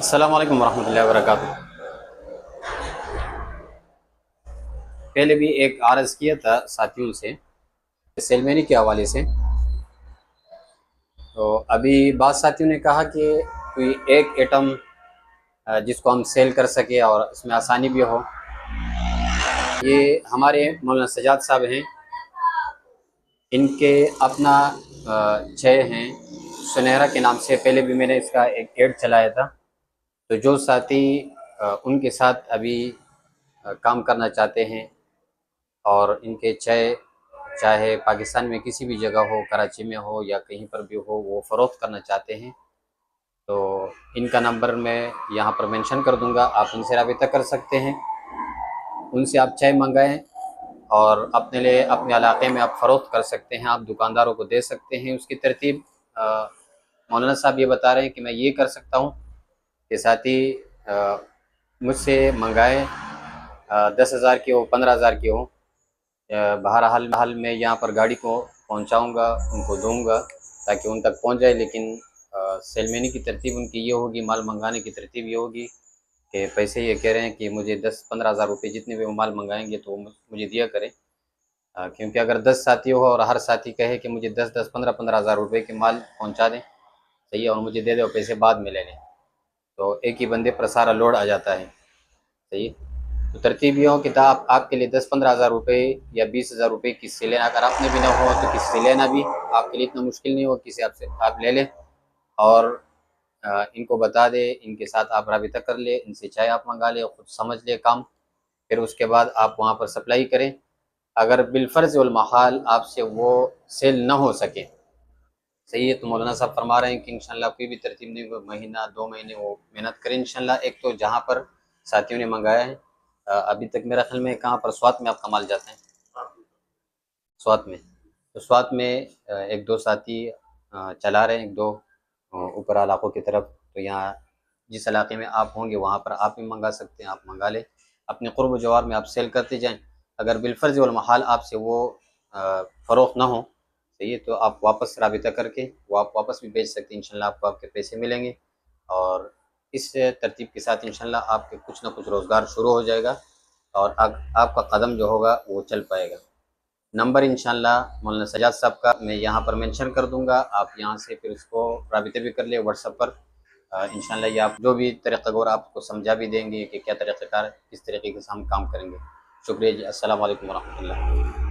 अस्सलाम वालेकुम वरहमतुल्लाहि वबरकातुहू। पहले भी एक आरज़ किया था साथियों से सेलमेनी के हवाले से। तो अभी बाद साथियों ने कहा कि कोई एक एटम जिसको हम सेल कर सके और इसमें आसानी भी हो। ये हमारे मौलाना सजाद साहब हैं, इनके अपना चय हैं सुनहरा के नाम से। पहले भी मैंने इसका एक एड चलाया था। तो जो साथी उनके साथ अभी काम करना चाहते हैं और इनके चाहे पाकिस्तान में किसी भी जगह हो, कराची में हो या कहीं पर भी हो, वो फ़रोख्त करना चाहते हैं, तो इनका नंबर मैं यहाँ पर मेंशन कर दूँगा। आप इनसे राबिता कर सकते हैं, उनसे आप चाय मंगाएं और अपने लिए अपने इलाके में आप फ़रोख्त कर सकते हैं, आप दुकानदारों को दे सकते हैं। उसकी तरतीब मौलाना साहब ये बता रहे हैं कि मैं ये कर सकता हूँ कि साथी मुझसे मंगाएं, 10,000 की हो, 15,000 की हो। बहरहाल मैं यहाँ पर गाड़ी को पहुँचाऊँगा, उनको दूँगा ताकि उन तक पहुँच जाए। लेकिन सेलमेनी की तरतीब उनकी ये होगी, माल मंगाने की तरतीब ये होगी कि पैसे ये कह रहे हैं कि मुझे 10-15 हज़ार रुपये जितने भी वो माल मंगाएंगे तो मुझे दिया करें। क्योंकि अगर 10 साथी हो और हर साथी कहे कि मुझे 10-10, 15-15 हज़ार रुपये के माल पहुँचा दें, सही है, और मुझे दे दो, पैसे बाद में ले लें, तो एक ही बंदे पर सारा लोड आ जाता है। सही है। तो तरतीब ये हो कि आपके लिए 10-15 हज़ार रुपये या 20,000 रुपये किसी से लेना, अगर आपने भी ना हो तो किसी से लेना भी आपके लिए इतना मुश्किल नहीं हो, किसी आपसे आप ले लें और इनको बता दे, इनके साथ आप राबिता कर ले, इनसे चाय आप मंगा ले, खुद समझ ले काम, फिर उसके बाद आप वहाँ पर सप्लाई करें। अगर बिलफ़र्ज़ वल महाल आपसे वो सेल ना हो सके, सही है, तो मौलाना साहब फरमा रहे हैं कि इंशाल्लाह कोई भी तरतीब नहीं, वो महीना 2 महीने वो मेहनत करें इंशाल्लाह। एक तो जहाँ पर साथियों ने मंगाया है, अभी तक मेरा ख्याल में कहाँ पर स्वात में आपका माल जाता है, स्वात में। तो स्वात में एक दो साथी चला रहे हैं, एक दो ऊपर इलाकों की तरफ। तो यहाँ जिस इलाके में आप होंगे वहाँ पर आप भी मंगा सकते हैं, आप मंगा लें, अपने क़ुर्ब जवार में आप सेल करते जाएँ। अगर बिलफ़र्ज़ वल महाल आपसे वो फ़रोख्त ना हो, सही है, तो आप वापस राबिता करके वो आप वापस भी बेच सकते हैं। इंशाल्लाह आपको आपके पैसे मिलेंगे और इस तरतीब के साथ इंशाल्लाह आपके कुछ ना कुछ रोज़गार शुरू हो जाएगा और आपका कदम जो होगा वो चल पाएगा। नंबर इंशाल्लाह मौलाना सजाद साहब का मैं यहाँ पर मेंशन कर दूँगा, आप यहाँ से फिर उसको राबिते भी कर ले व्हाट्सएप पर। इंशाल्लाह ये आप जो भी तरीक़ाकार आपको समझा भी देंगे कि क्या तरीक़ाकार, किस तरीके से हम काम करेंगे। शुक्रिया जी, अस्सलाम वालेकुम वरहमतुल्लाह।